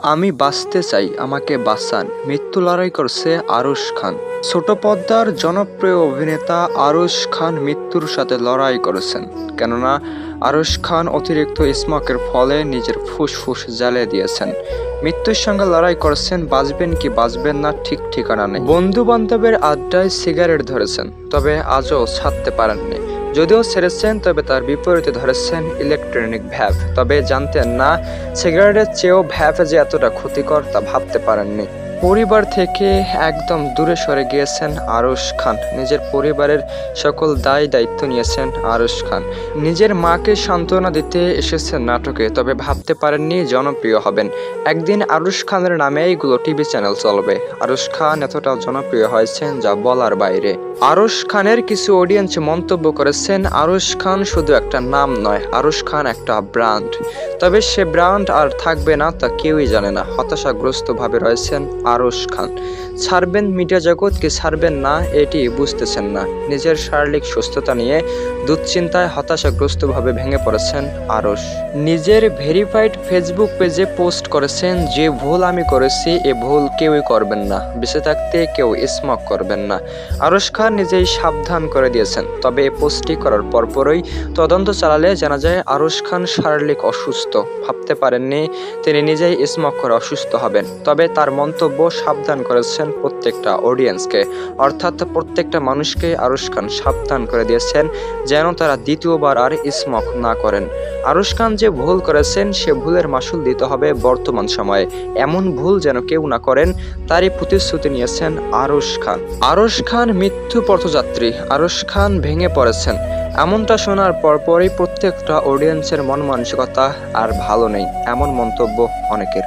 আমি বাঁচতে চাই, আমাকে বাঁচান, মৃত্যু লড়াই করছে আরশ খান। ছোট পর্দার জনপ্রিয় অভিনেতা আরশ খান মৃত্যুর সাথে লড়াই করেছেন, কেননা আরশ খান অতিরিক্ত স্মোকের ফলে নিজের ফুসফুস জ্বালিয়ে দিয়েছেন। মৃত্যুর সঙ্গে লড়াই করছেন, বাঁচবেন কি বাঁচবেন না ঠিক ঠিকানা নেই। বন্ধু বান্ধবের আড্ডায় সিগারেট ধরেছেন, তবে আজও ছাড়তে পারেননি। যদিও ছেড়েছেন, তবে তার বিপরীতে ধরেছেন ইলেকট্রনিক ভ্যাপ। তবে জানতেন না সিগারেটের চেয়েও ভ্যাপ যে এতটা ক্ষতিকর তা ভাবতে পারেননি। পরিবার থেকে একদম দূরে সরে গিয়েছেন আরশ খান। নিজের পরিবারের সকল দায়িত্ব নিয়েছেন আরশ খান। নিজের মাকে সান্ত্বনা দিতে এসেছেন নাটকে, তবে ভাবতে পারেননি জনপ্রিয় হবেন। একদিন আরশ খানের নামে এইগুলো টিভি চ্যানেল চলবে। আরশ খান এতটা জনপ্রিয় হয়েছেন যা বলার বাইরে। আরশ খানের কিছু অডিয়েন্স মন্তব্য করেছেন, আরশ খান শুধু একটা নাম নয়, আরশ খান একটা ব্র্যান্ড। তবে সে ব্র্যান্ড আর থাকবে না তা কেউই জানে না। হতাশাগ্রস্ত ভাবে রয়েছেন আরশ খান। ছাড়বেন মিডিয়া জগৎ কি ছাড়বেন না এটি বুঝতেছেন না। নিজের শারীরিক সুস্থতা নিয়ে দুশ্চিন্তায় হতাশাগ্রস্ত ভাবে ভেঙে পড়েছেন আরশ। নিজের ভেরিফাইড ফেসবুক পেজে পোস্ট করেছেন, যে ভুল আমি করেছি এ ভুল কেউই করবেন না, বেঁচে থাকতে কেউ স্মোক করবেন না। আরশ খান নিজেই সাবধান করে দিয়েছেন। তবে এই পোস্টটি করার পরপরই তদন্ত চালালে জানা যায় আরশ খান শারীরিক অসুস্থ। ভাবতে পারেননি তিনি নিজেই স্মোক করে অসুস্থ হবেন। তবে তার মন্তব্য সাবধান করেছেন প্রত্যেকটা অডিয়েন্সকে, অর্থাৎ প্রত্যেকটা মানুষকে আরশ খান সাবধান করে দিয়েছেন যেন তারা দ্বিতীয়বার আর স্মোক না করেন। আরশ খান যে ভুল করেছেন সে ভুলের মাসুল দিতে হবে বর্তমান সময়ে। এমন ভুল যেন কেউ না করেন তারই প্রতিশ্রুতি নিয়েছেন আরশ খান। আরশ খান মৃত্যু পথযাত্রী, আরশ খান ভেঙে পড়েছেন। এমনটা শোনার পরপরই প্রত্যেকটা অডিয়েন্সের মন মানসিকতা আর ভালো নেই, এমন মন্তব্য অনেকের।